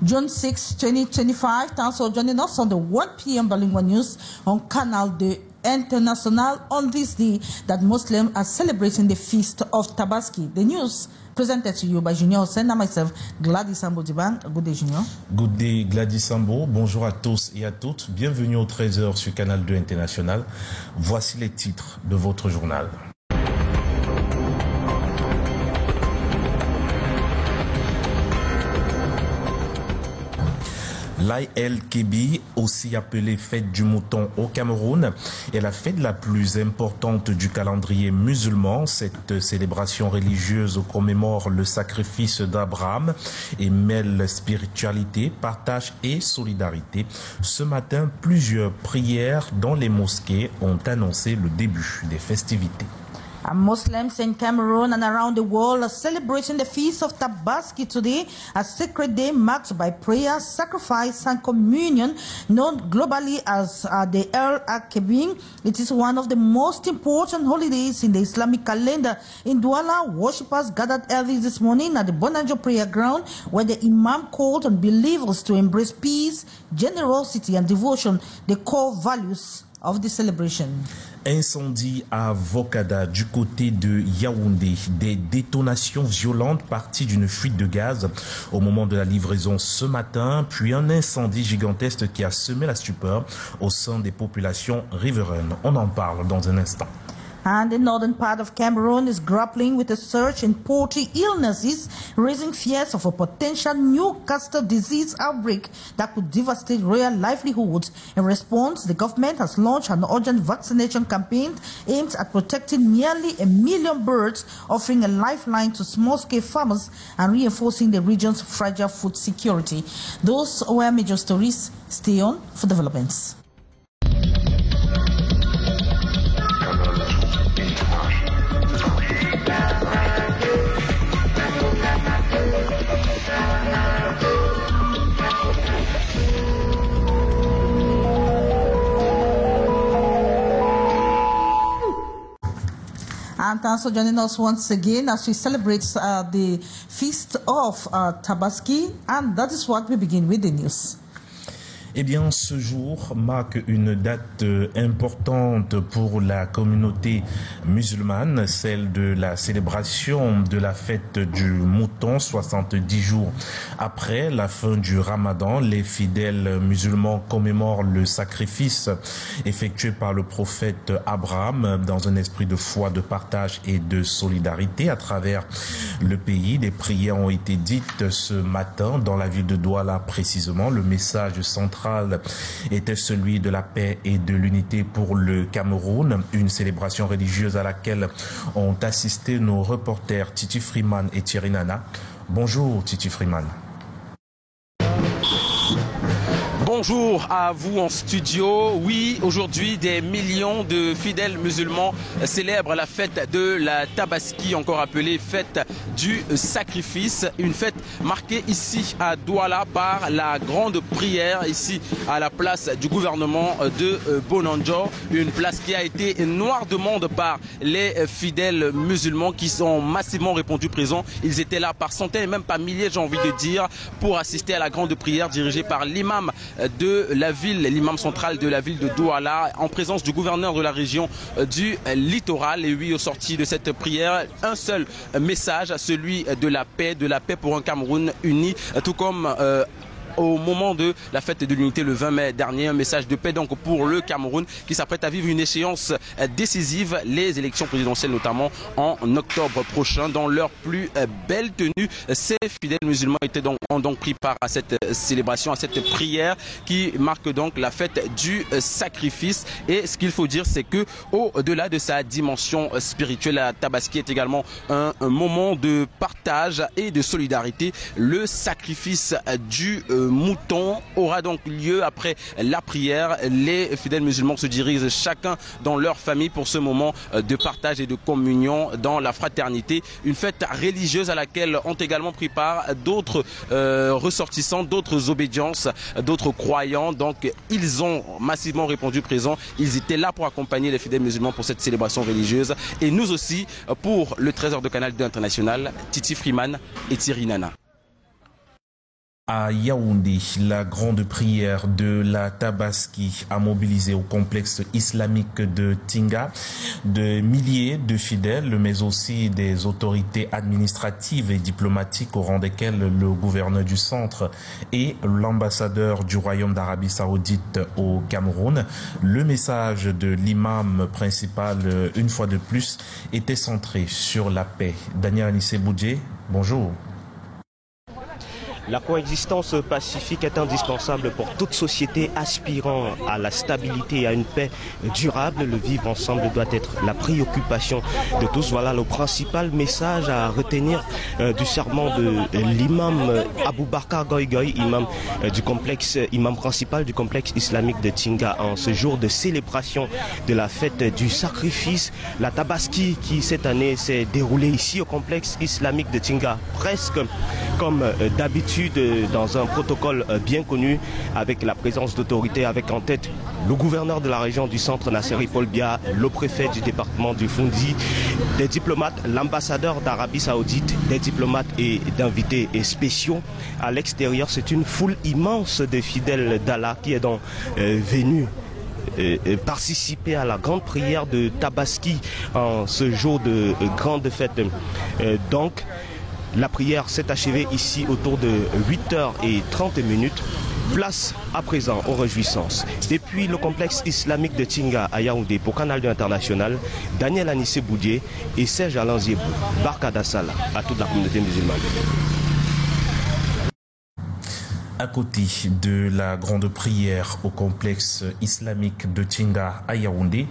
June 6, 2025. Thanks for joining us on the 1 p.m. bilingual news on Canal International on this day that Muslims are celebrating the feast of Tabaski. The news presented to you by Junior Hossein and myself, Gladys Sambo Diban. Good day, Junior. Good day, Gladys Sambo. Bonjour à tous et à toutes. Bienvenue au 13h sur Canal International. Voici les titres de votre journal. L'Aïd-el-Kébi, aussi appelée fête du mouton au Cameroun, est la fête la plus importante du calendrier musulman. Cette célébration religieuse commémore le sacrifice d'Abraham et mêle spiritualité, partage et solidarité. Ce matin, plusieurs prières dans les mosquées ont annoncé le début des festivités. Muslims in Cameroon and around the world are celebrating the feast of Tabaski today, a sacred day marked by prayer, sacrifice, and communion, known globally as the Eid-el-Kébi. It is one of the most important holidays in the Islamic calendar. In Douala, worshippers gathered early this morning at the Bonanjo prayer ground, where the Imam called on believers to embrace peace, generosity, and devotion, the core values of the celebration. Incendie à Vokada du côté de Yaoundé. Des détonations violentes parties d'une fuite de gaz au moment de la livraison ce matin, puis un incendie gigantesque qui a semé la stupeur au sein des populations riveraines. On en parle dans un instant. And the northern part of Cameroon is grappling with a surge in poultry illnesses, raising fears of a potential Newcastle disease outbreak that could devastate rural livelihoods. In response, the government has launched an urgent vaccination campaign aimed at protecting nearly 1 million birds, offering a lifeline to small-scale farmers and reinforcing the region's fragile food security. Those were major stories. Stay on for developments. And thanks for joining us once again as we celebrate the feast of Tabaski. And that is what we begin with the news. Eh bien, ce jour marque une date importante pour la communauté musulmane, celle de la célébration de la fête du mouton, 70 jours après la fin du Ramadan. Les fidèles musulmans commémorent le sacrifice effectué par le prophète Abraham dans un esprit de foi, de partage et de solidarité à travers le pays. Des prières ont été dites ce matin dans la ville de Douala précisément. Le message central était celui de la paix et de l'unité pour le Cameroun, une célébration religieuse à laquelle ont assisté nos reporters Titi Freeman et Thierry Nana. Bonjour Titi Freeman. Bonjour à vous en studio. Oui, aujourd'hui, des millions de fidèles musulmans célèbrent la fête de la Tabaski, encore appelée fête du sacrifice. Une fête marquée ici à Douala par la grande prière, ici à la place du gouvernement de Bonanjo. Une place qui a été noire de monde par les fidèles musulmans qui sont massivement répondus présents. Ils étaient là par centaines et même par milliers, j'ai envie de dire, pour assister à la grande prière dirigée par l'imam de la ville, l'imam central de la ville de Douala, en présence du gouverneur de la région du littoral. Et oui, au sorti de cette prière, un seul message, celui de la paix pour un Cameroun uni, tout comme au moment de la fête de l'unité le 20 mai dernier, un message de paix donc pour le Cameroun qui s'apprête à vivre une échéance décisive, les élections présidentielles notamment en octobre prochain. Dans leur plus belle tenue, ces fidèles musulmans ont donc pris part à cette célébration, à cette prière qui marque donc la fête du sacrifice. Et ce qu'il faut dire, c'est que au-delà de sa dimension spirituelle, la Tabaski est également un moment de partage et de solidarité. Le sacrifice du mouton aura donc lieu après la prière. Les fidèles musulmans se dirigent chacun dans leur famille pour ce moment de partage et de communion dans la fraternité. Une fête religieuse à laquelle ont également pris part d'autres ressortissants, d'autres obédiences, d'autres croyants. Donc ils ont massivement répondu présents. Ils étaient là pour accompagner les fidèles musulmans pour cette célébration religieuse. Et nous aussi pour le 13h de Canal International, Titi Freeman et Thierry Nana. À Yaoundé, la grande prière de la Tabaski a mobilisé au complexe islamique de Tinga de milliers de fidèles, mais aussi des autorités administratives et diplomatiques au rang desquelles le gouverneur du centre et l'ambassadeur du Royaume d'Arabie Saoudite au Cameroun. Le message de l'imam principal, une fois de plus, était centré sur la paix. Daniel Anissé Boudjé, bonjour. La coexistence pacifique est indispensable pour toute société aspirant à la stabilité et à une paix durable. Le vivre ensemble doit être la préoccupation de tous. Voilà le principal message à retenir du serment de l'imam Aboubakar Goïgoï, imam principal du complexe islamique de Tinga, en ce jour de célébration de la fête du sacrifice. La Tabaski qui cette année s'est déroulée ici au complexe islamique de Tinga, presque comme d'habitude, dans un protocole bien connu, avec la présence d'autorités, avec en tête le gouverneur de la région du centre, Nasseri Paul Bia, le préfet du département du Fundi, des diplomates, l'ambassadeur d'Arabie Saoudite, des diplomates et d'invités spéciaux. À l'extérieur, c'est une foule immense de fidèles d'Allah qui est donc venue participer à la grande prière de Tabaski en ce jour de grande fête. Donc, la prière s'est achevée ici autour de 8h30. Place à présent aux réjouissances. Depuis le complexe islamique de Tinga à Yaoundé pour Canal International, Daniel Anissé Boudjé et Serge Alain Ziebou, Barka Dassala à toute la communauté musulmane. À côté de la grande prière au complexe islamique de Tinga à Yaoundé,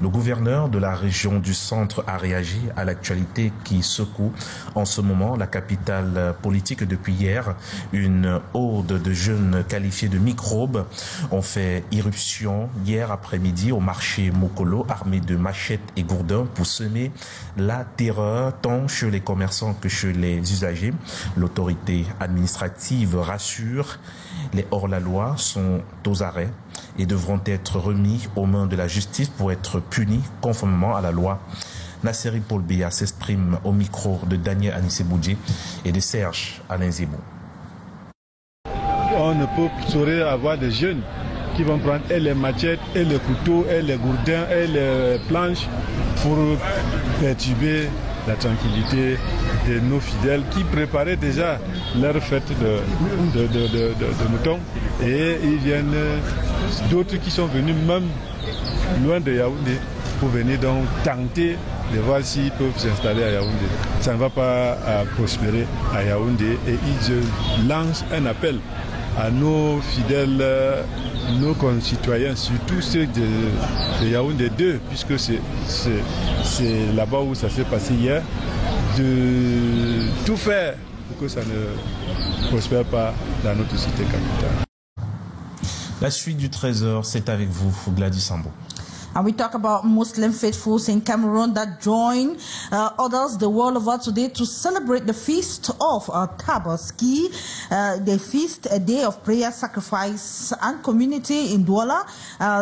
le gouverneur de la région du centre a réagi à l'actualité qui secoue en ce moment la capitale politique. Depuis hier, une horde de jeunes qualifiés de microbes ont fait irruption hier après-midi au marché Mokolo, armés de machettes et gourdins pour semer la terreur tant chez les commerçants que chez les usagers. L'autorité administrative rassure, les hors-la-loi sont aux arrêts et devront être remis aux mains de la justice pour être punis conformément à la loi. Nasseri Paul Bia s'exprime au micro de Daniel Anissé Boudjé et de Serge Alain Ziebou. On ne peut saurait avoir des jeunes qui vont prendre et les machettes, et les couteaux, et les gourdins, et les planches pour perturber la tranquillité de nos fidèles qui préparaient déjà leur fête de moutons. Et ils viennent, d'autres qui sont venus même loin de Yaoundé pour venir donc tenter de voir s'ils peuvent s'installer à Yaoundé. Ça ne va pas prospérer à Yaoundé et ils lancent un appel à nos fidèles, nos concitoyens, surtout ceux de Yaoundé 2, puisque c'est là-bas où ça s'est passé hier, de tout faire pour que ça ne prospère pas dans notre cité capitale. La suite du 13h, c'est avec vous, Gladys Sambo. And we talk about Muslim faithfuls in Cameroon that join others the world over today to celebrate the feast of Tabaski, the feast, a day of prayer, sacrifice, and community in Douala.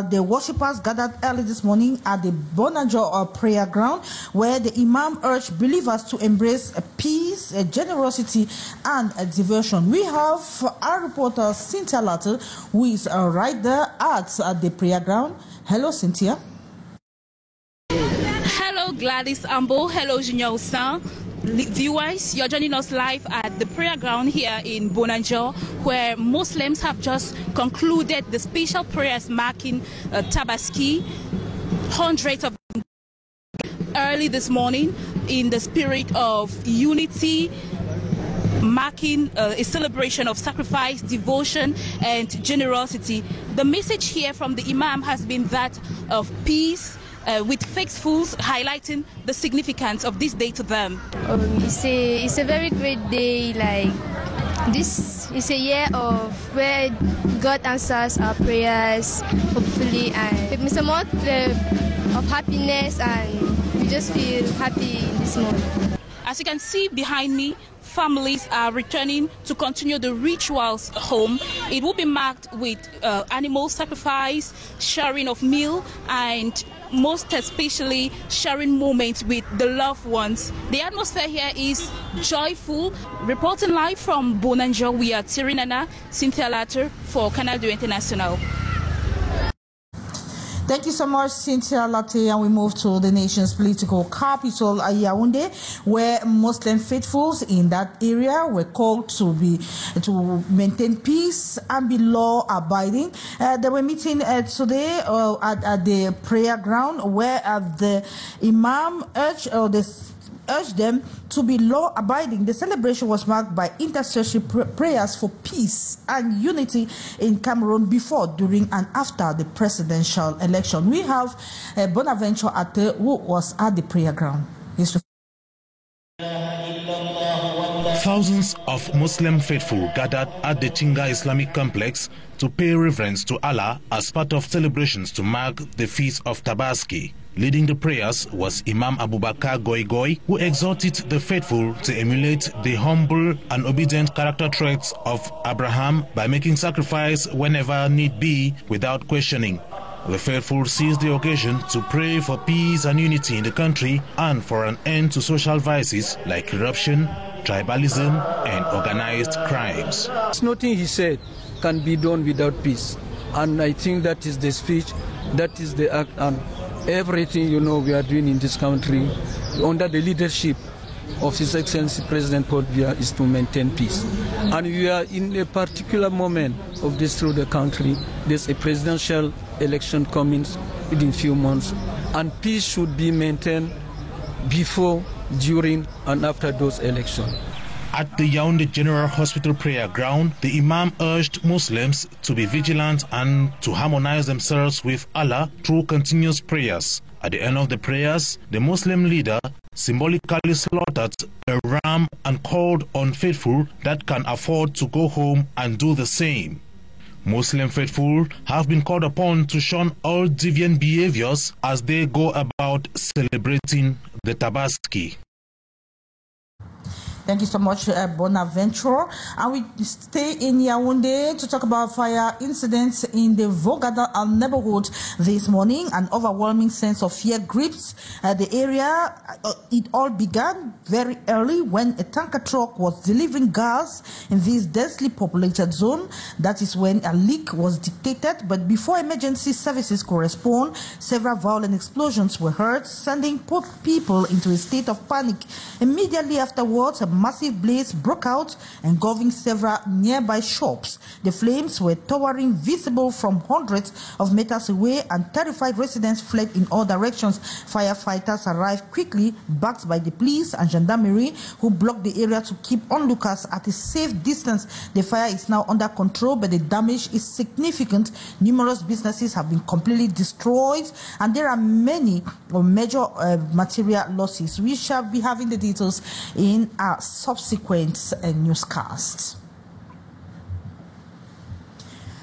The worshippers gathered early this morning at the Bonajo prayer ground, where the Imam urged believers to embrace peace, generosity, and devotion. We have our reporter Cynthia Latte, who is right there at the prayer ground. Hello, Cynthia. Hello, Gladys Ambo. Hello, Junior Osan. Viewers, you're joining us live at the prayer ground here in Bonajo, where Muslims have just concluded the special prayers marking Tabaski. Hundreds of them early this morning in the spirit of unity, marking a celebration of sacrifice, devotion, and generosity. The message here from the Imam has been that of peace, with faithfuls highlighting the significance of this day to them. It's a very great day. Like this is a year of where God answers our prayers, hopefully, and it's a month of happiness, and we just feel happy in this month. As you can see behind me, families are returning to continue the rituals home. It will be marked with animal sacrifice, sharing of meal, and most especially sharing moments with the loved ones. The atmosphere here is joyful. Reporting live from Bonanjo, we are Tirinana Cynthia Latter for Canal International. Thank you so much, Cynthia Latte, and we move to the nation's political capital, Yaoundé, where Muslim faithfuls in that area were called to maintain peace and be law-abiding. They were meeting today at the prayer ground, where the Imam urged them to be law-abiding. The celebration was marked by intercessory prayers for peace and unity in Cameroon before, during, and after the presidential election. We have Bonaventure Ate, who was at the prayer ground. Thousands of Muslim faithful gathered at the Chinga Islamic complex to pay reverence to Allah as part of celebrations to mark the feast of Tabaski. Leading the prayers was Imam Abubakar Goigoi, who exhorted the faithful to emulate the humble and obedient character traits of Abraham by making sacrifice whenever need be without questioning. The faithful seized the occasion to pray for peace and unity in the country and for an end to social vices like corruption, tribalism, and organized crimes. Nothing he said can be done without peace. And I think that is the speech, that is the act, and everything we are doing in this country under the leadership of His Excellency President Paul Biya is to maintain peace. And we are in a particular moment of this through the country. There's a presidential election coming within few months, and peace should be maintained before, during, and after those elections. At the Yaoundé General Hospital prayer ground, the Imam urged Muslims to be vigilant and to harmonize themselves with Allah through continuous prayers. At the end of the prayers, the Muslim leader symbolically slaughtered a ram and called on faithful that can afford to go home and do the same. Muslim faithful have been called upon to shun all deviant behaviors as they go about celebrating the Tabaski. Thank you so much, Bonaventure. And we stay in Yaoundé to talk about fire incidents in the Vogada neighborhood this morning. An overwhelming sense of fear grips the area. It all began very early when a tanker truck was delivering gas in this densely populated zone. That is when a leak was detected. But before emergency services could respond, several violent explosions were heard, sending people into a state of panic. Immediately afterwards, a massive blaze broke out, engulfing several nearby shops. The flames were towering, visible from hundreds of meters away, and terrified residents fled in all directions. Firefighters arrived quickly, backed by the police and gendarmerie, who blocked the area to keep onlookers at a safe distance. The fire is now under control, but the damage is significant. Numerous businesses have been completely destroyed, and there are many major material losses. We shall be having the details in our subsequent newscasts.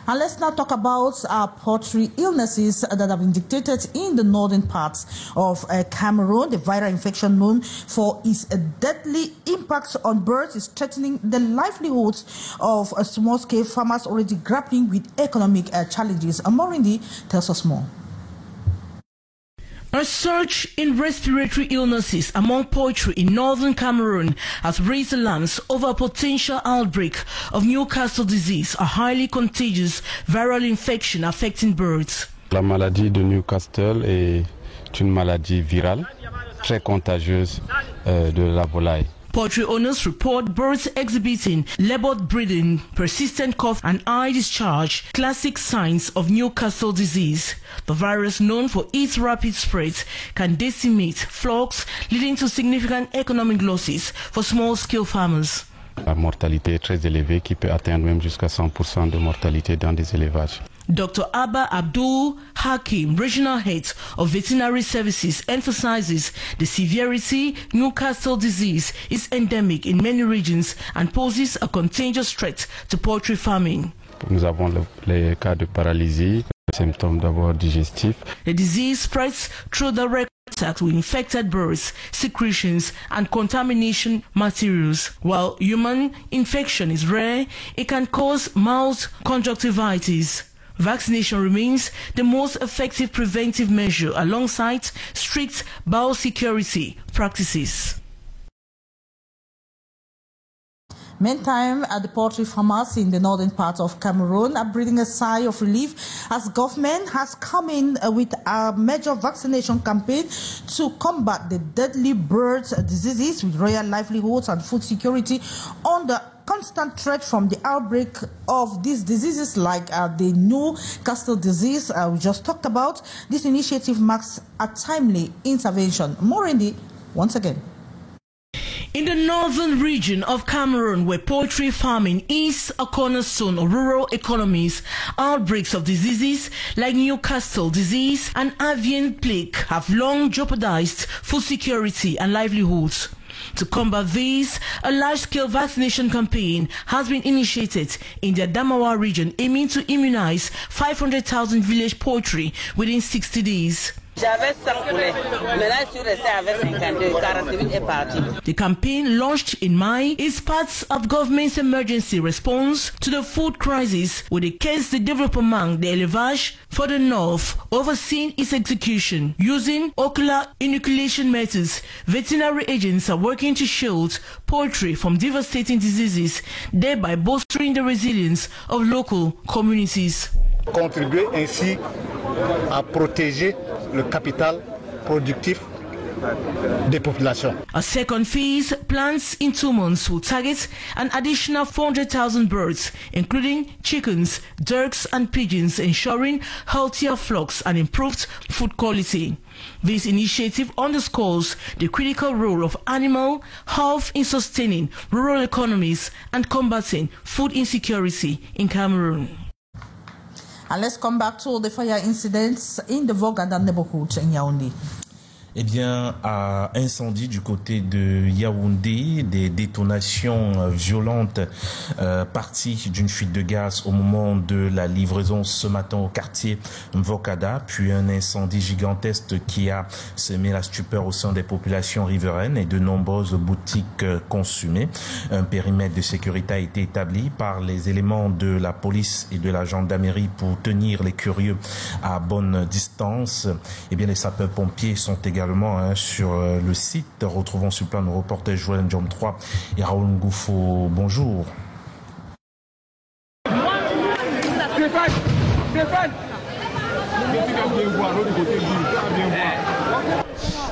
And let's now talk about poultry illnesses that have been dictated in the northern parts of Cameroon. The viral infection known for its deadly impact on birds is threatening the livelihoods of small-scale farmers already grappling with economic challenges. Amorindi tells us more. A surge in respiratory illnesses among poultry in northern Cameroon has raised alarms over a potential outbreak of Newcastle disease, a highly contagious viral infection affecting birds. La maladie de Newcastle est une maladie virale très contagieuse de la volaille. Poultry owners report birds exhibiting labored breathing, persistent cough and eye discharge, classic signs of Newcastle disease. The virus, known for its rapid spread, can decimate flocks, leading to significant economic losses for small-scale farmers. La mortalité est très élevée, qui peut atteindre même jusqu'à 100% de mortalité dans des élevages. Dr. Abba Abdul Hakim, Regional Head of Veterinary Services, emphasizes the severity Newcastle disease is endemic in many regions and poses a contagious threat to poultry farming. Nous avons les cas de paralysie, symptômes d'abord digestifs. The disease spreads through direct contact with infected birds, secretions, and contamination materials. While human infection is rare, it can cause mild conjunctivitis. Vaccination remains the most effective preventive measure alongside strict biosecurity practices. Meantime, at the poultry farmers in the northern part of Cameroon are breathing a sigh of relief as government has come in with a major vaccination campaign to combat the deadly bird diseases with royal livelihoods and food security under constant threat from the outbreak of these diseases like the Newcastle disease we just talked about. This initiative marks a timely intervention. More in the once again. In the northern region of Cameroon, where poultry farming is a cornerstone of rural economies, outbreaks of diseases like Newcastle disease and avian plague have long jeopardized food security and livelihoods. To combat these, a large-scale vaccination campaign has been initiated in the Adamawa region, aiming to immunize 500,000 village poultry within 60 days. The campaign, launched in May, is part of government's emergency response to the food crisis with the Caisse de Développement de l'Élevage for the North overseeing its execution. Using ocular inoculation methods, veterinary agents are working to shield poultry from devastating diseases, thereby bolstering the resilience of local communities. Contribuer ainsi à protéger le capital productif des populations. A second phase, plans in 2 months, will target an additional 400,000 birds, including chickens, ducks and pigeons, ensuring healthier flocks and improved food quality. This initiative underscores the critical role of animal health in sustaining rural economies and combating food insecurity in Cameroon. And let's come back to the fire incidents in the Vogada neighborhood in Yaoundé. Eh bien, à incendie du côté de Yaoundé, des détonations violentes parties d'une fuite de gaz au moment de la livraison ce matin au quartier Mvokada, puis un incendie gigantesque qui a semé la stupeur au sein des populations riveraines et de nombreuses boutiques consumées. Un périmètre de sécurité a été établi par les éléments de la police et de la gendarmerie pour tenir les curieux à bonne distance. Eh bien, les sapeurs-pompiers sont également sur le site. Retrouvons sur plan nos reporters Joël Njom 3 et Raoul Ngoufo. Bonjour.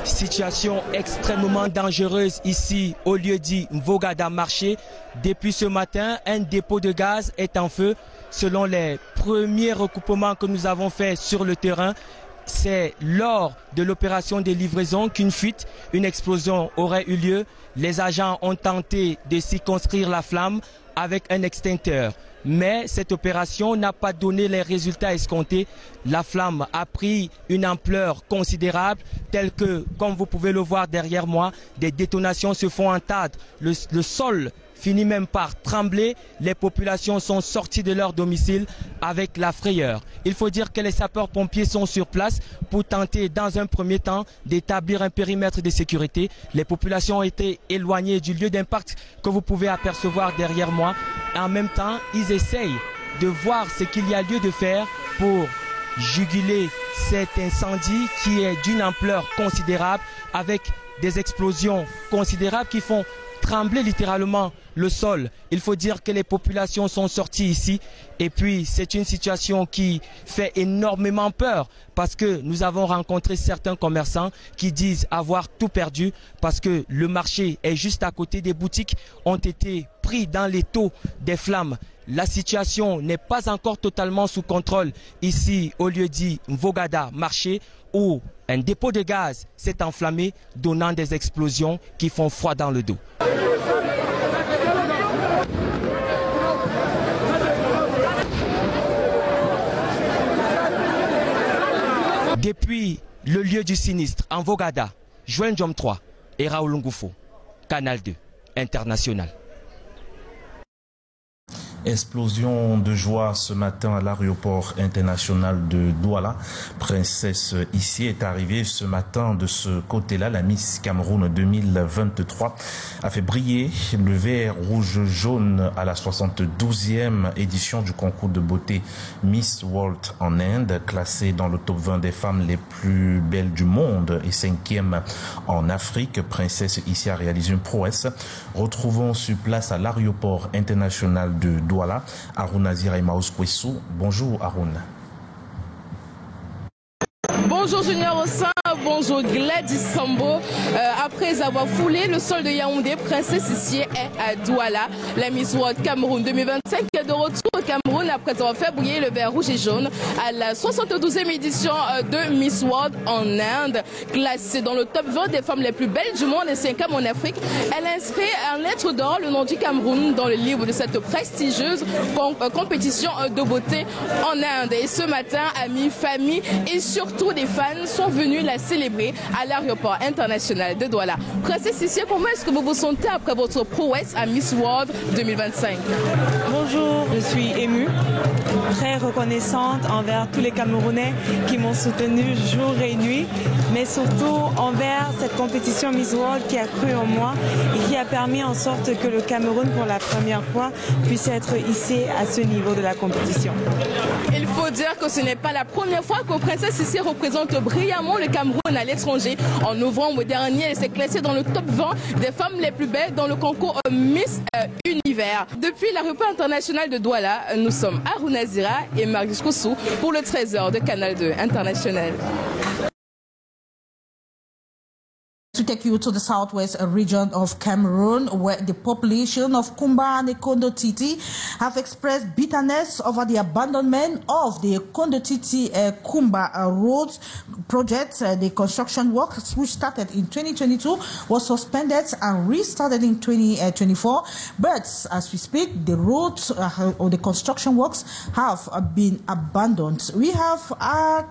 Situation extrêmement dangereuse ici au lieu dit Mvogada marché. Depuis ce matin, un dépôt de gaz est en feu. Selon les premiers recoupements que nous avons faits sur le terrain, c'est lors de l'opération de livraison qu'une fuite, une explosion aurait eu lieu. Les agents ont tenté de circonscrire la flamme avec un extincteur. Mais cette opération n'a pas donné les résultats escomptés. La flamme a pris une ampleur considérable, telle que, comme vous pouvez le voir derrière moi, des détonations se font entendre. Le sol finit même par trembler. Les populations sont sorties de leur domicile avec la frayeur. Il faut dire que les sapeurs-pompiers sont sur place pour tenter dans un premier temps d'établir un périmètre de sécurité. Les populations ont été éloignées du lieu d'impact que vous pouvez apercevoir derrière moi. En même temps, ils essayent de voir ce qu'il y a lieu de faire pour juguler cet incendie qui est d'une ampleur considérable avec des explosions considérables qui font trembler littéralement le sol. Il faut dire que les populations sont sorties ici et puis c'est une situation qui fait énormément peur parce que nous avons rencontré certains commerçants qui disent avoir tout perdu parce que le marché est juste à côté, des boutiques ont été pris dans les taux des flammes. La situation n'est pas encore totalement sous contrôle ici au lieu dit Mvogada marché où un dépôt de gaz s'est enflammé donnant des explosions qui font froid dans le dos. Depuis le lieu du sinistre en Vogada, Joël Njom 3 et Raoul Ngoufo, Canal 2 International. Explosion de joie ce matin à l'aéroport international de Douala. Princesse ici est arrivée ce matin de ce côté-là, la Miss Cameroun 2023, a fait briller le vert, rouge, jaune à la 72e édition du concours de beauté Miss World en Inde, classée dans le top 20 des femmes les plus belles du monde et 5e en Afrique. Princesse ici a réalisé une prouesse. Retrouvons sur place à l'aéroport international de Douala, Arun Azira et Maus Kwesou. Bonjour Arun. Bonjour Junior Ossin, bonjour Gladys Sambo. Après avoir foulé le sol de Yaoundé, Princesse ici est à Douala. La Miss World Cameroun 2025 est de retour au Cameroun après avoir fait briller le vert rouge et jaune à la 72e édition de Miss World en Inde. Classée dans le top 20 des femmes les plus belles du monde et 5e en Afrique, elle inscrit en lettres d'or le nom du Cameroun dans le livre de cette prestigieuse compétition de beauté en Inde. Et ce matin, amis, familles et surtout des fans sont venus la célébrer à l'aéroport international de Douala. Princesse Sissi, comment est-ce que vous vous sentez après votre prouesse à Miss World 2025? Bonjour, je suis émue, très reconnaissante envers tous les Camerounais qui m'ont soutenue jour et nuit, mais surtout envers cette compétition Miss World qui a cru en moi et qui a permis en sorte que le Cameroun, pour la première fois, puisse être hissé à ce niveau de la compétition. Il faut dire que ce n'est pas la première fois que Princesse Sissi représente brillamment le Cameroun à l'étranger. En novembre dernier, elle s'est classée dans le top 20 des femmes les plus belles dans le concours Miss Univers. Depuis l'aéroport international de Douala, nous sommes Arun Azira et Marius Koussou pour le 13h de Canal 2 International. To take you to the southwest region of Cameroon, where the population of Kumba and Kondo Titi have expressed bitterness over the abandonment of the Kondo Titi Kumba roads project. The construction work, which started in 2022, was suspended and restarted in 2024. But as we speak, the roads or the construction works have been abandoned. We have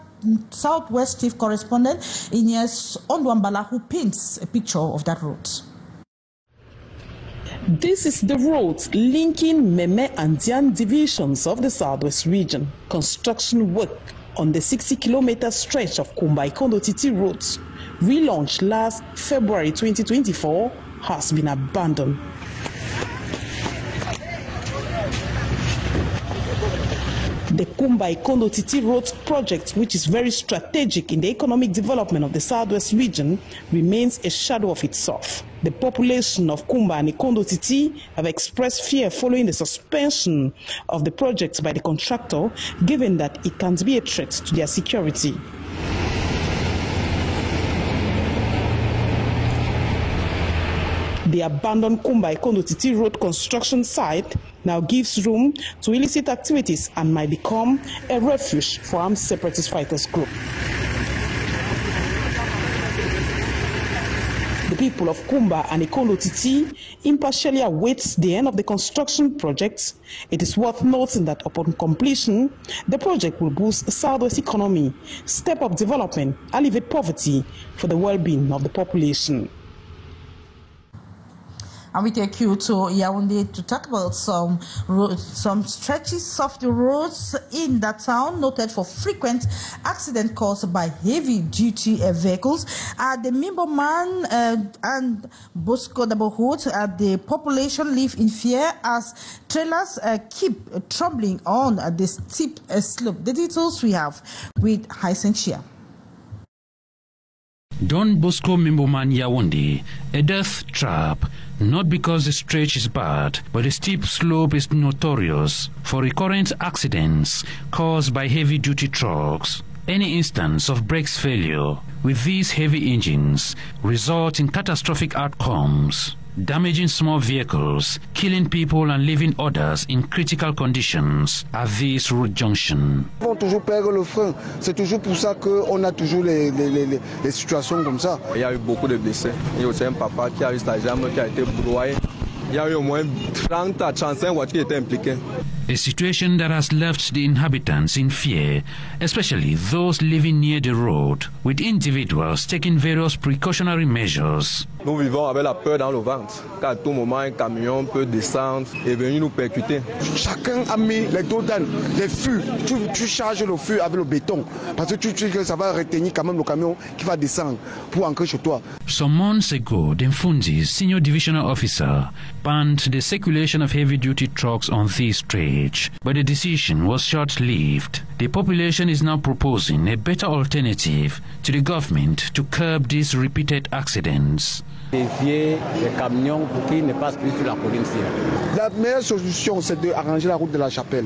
Southwest Chief Correspondent Ines Ondwambala, who paints a picture of that road. This is the road linking Meme and Dian divisions of the Southwest region. Construction work on the 60-kilometer stretch of Kumba-Kondo Titi roads, relaunched last February 2024, has been abandoned. The Kumba-Kondo Titi Road project, which is very strategic in the economic development of the Southwest region, remains a shadow of itself. The population of Kumba and Kondo Titi have expressed fear following the suspension of the project by the contractor, given that it can be a threat to their security. The abandoned Kumba-Kondo Titi Road construction site now gives room to illicit activities and might become a refuge for armed separatist fighters group. The people of Kumba and Kondo Titi impartially await the end of the construction project. It is worth noting that upon completion, the project will boost the Southwest economy, step up development, alleviate poverty for the well-being of the population. And we take you to Yaoundé to talk about some stretches of the roads in that town noted for frequent accidents caused by heavy-duty vehicles. The Mimboman and Bosco neighborhood, the population live in fear as trailers keep troubling on the steep slope. The details we have with Haisenchia. Don Bosco Mimboman Yaoundé, a death trap, not because the stretch is bad, but the steep slope is notorious for recurrent accidents caused by heavy-duty trucks. Any instance of brakes failure with these heavy engines result in catastrophic outcomes, damaging small vehicles, killing people and leaving others in critical conditions at this road junction. Ils vont toujours perdre le frein. C'est toujours pour ça qu'on a toujours les situations comme ça. Il y a eu beaucoup de blessés. Il y a aussi un papa qui a eu sa jambe qui a été broyée. Il y a eu au moins 30 à 35 voitures qui étaient impliquées. A situation that has left the inhabitants in fear, especially those living near the road, with individuals taking various precautionary measures. Nous vivons avec la peur dans le ventre, car à tout moment un camion peut descendre et venir nous percuter. Chacun a mis les dos dans les fûts. Tu charges le fût avec le béton, parce que tu sais que ça va retenir quand même le camion qui va descendre pour ancrer chez toi. Some months ago, Demfundi's senior divisional officer banned the circulation of heavy-duty trucks on this stretch, but the decision was short-lived. The population is now proposing a better alternative to the government to curb these repeated accidents. Dévier les camions pour qu'ils ne passent plus sur la colline. La meilleure solution, c'est d'arranger la route de la Chapelle.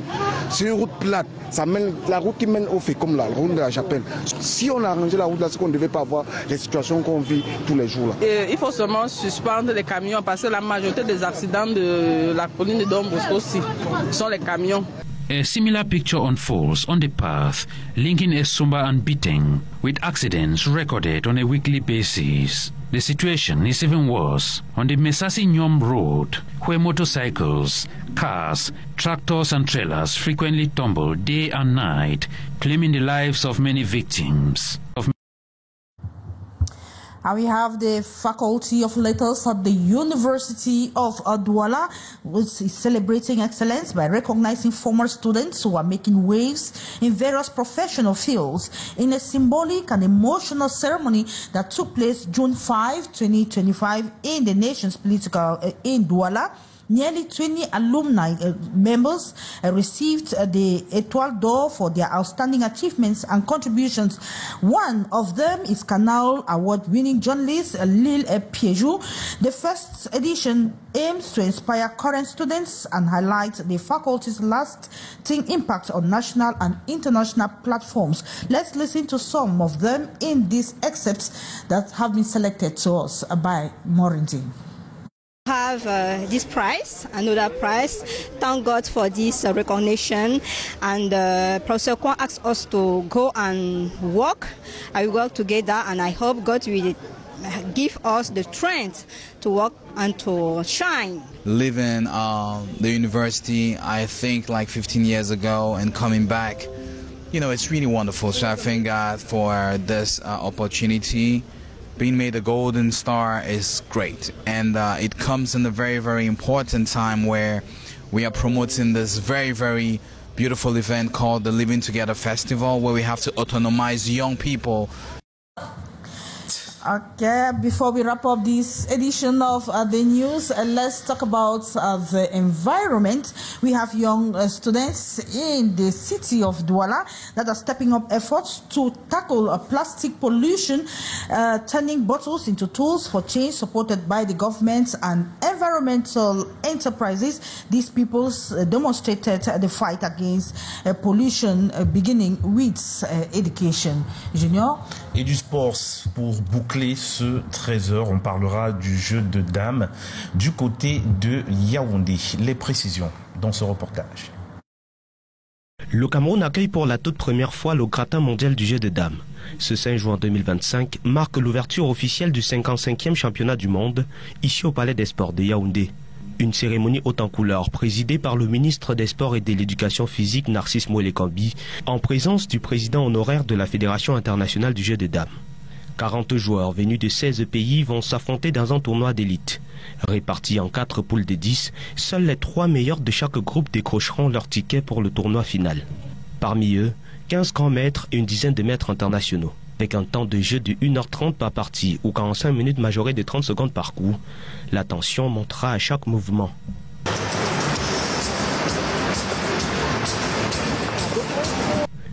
C'est une route plate. Ça mène, la route qui mène au fait comme la route de la Chapelle. Si on a arrangé la route là, c'est qu'on ne devait pas avoir les situations qu'on vit tous les jours là. Et il faut seulement suspendre les camions parce que la majorité des accidents de la colline de Don Bosco aussi sont les camions. A similar picture unfolds on the path linking Esumba and Biteng, with accidents recorded on a weekly basis. The situation is even worse on the Mesasi Nyom Road, where motorcycles, cars, tractors and trailers frequently tumble day and night, claiming the lives of many victims. And we have the Faculty of Letters at the University of Douala, which is celebrating excellence by recognizing former students who are making waves in various professional fields in a symbolic and emotional ceremony that took place June 5, 2025 in the nation's political in Douala. Nearly 20 alumni members received the Étoile d'Or for their outstanding achievements and contributions. One of them is Canal award-winning journalist Lil Piejou. The first edition aims to inspire current students and highlight the faculty's lasting impact on national and international platforms. Let's listen to some of them in these excerpts that have been selected to us by Morindi. Have this prize, another prize. Thank God for this recognition. And Professor Kwan asked us to go and work. I will work together, and I hope God will give us the strength to work and to shine. Leaving the university, I think like 15 years ago, and coming back, you know, it's really wonderful. So I thank God for this opportunity. Being made a Golden Star is great, and it comes in a very, very important time where we are promoting this very, very beautiful event called the Living Together Festival, where we have to autonomize young people. Okay, before we wrap up this edition of the news, let's talk about the environment. We have young students in the city of Douala that are stepping up efforts to tackle plastic pollution, turning bottles into tools for change, supported by the government and environmental enterprises. These people demonstrated the fight against pollution, beginning with education. Junior? Et du sport pour boucler ce 13h, on parlera du jeu de dames du côté de Yaoundé. Les précisions dans ce reportage. Le Cameroun accueille pour la toute première fois le gratin mondial du jeu de dames. Ce 5 juin 2025 marque l'ouverture officielle du 55e championnat du monde ici au Palais des Sports de Yaoundé. Une cérémonie haute en couleurs présidée par le ministre des Sports et de l'Éducation physique Narcisse Moelekambi en présence du président honoraire de la Fédération internationale du jeu de dames. 40 joueurs venus de 16 pays vont s'affronter dans un tournoi d'élite. Répartis en 4 poules de 10, seuls les 3 meilleurs de chaque groupe décrocheront leur ticket pour le tournoi final. Parmi eux, 15 grands mètres et une dizaine de mètres internationaux. Avec un temps de jeu de 1h30 par partie ou 45 minutes majoré de 30 secondes par coup, la tension montera à chaque mouvement.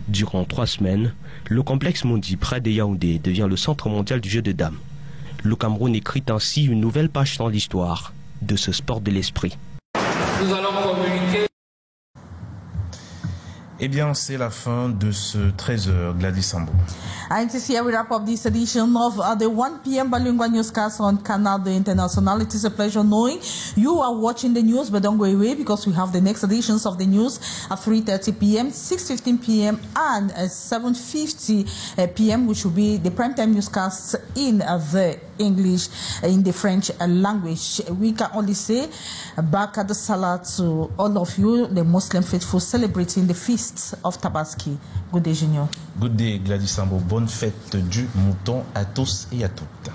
Durant 3 semaines, le complexe Mondi près de Yaoundé devient le centre mondial du jeu de dames. Le Cameroun écrit ainsi une nouvelle page dans l'histoire de ce sport de l'esprit. Nous allons communiquer. Eh bien, c'est la fin de ce 13h, Gladys Sambo. And this here we wrap up this edition of the 1 p.m. bilingual newscast on Canal International. It is a pleasure knowing you are watching the news, but don't go away because we have the next editions of the news at 3:30 p.m., 6:15 p.m. and 7:50 p.m., which will be the primetime newscasts in the English, in the French language. We can only say Barka de Salah to all of you, the Muslim faithful, celebrating the feast of Tabaski. Good day, Junior. Good day, Gladys Sambo. Bonne fête du mouton à tous et à toutes.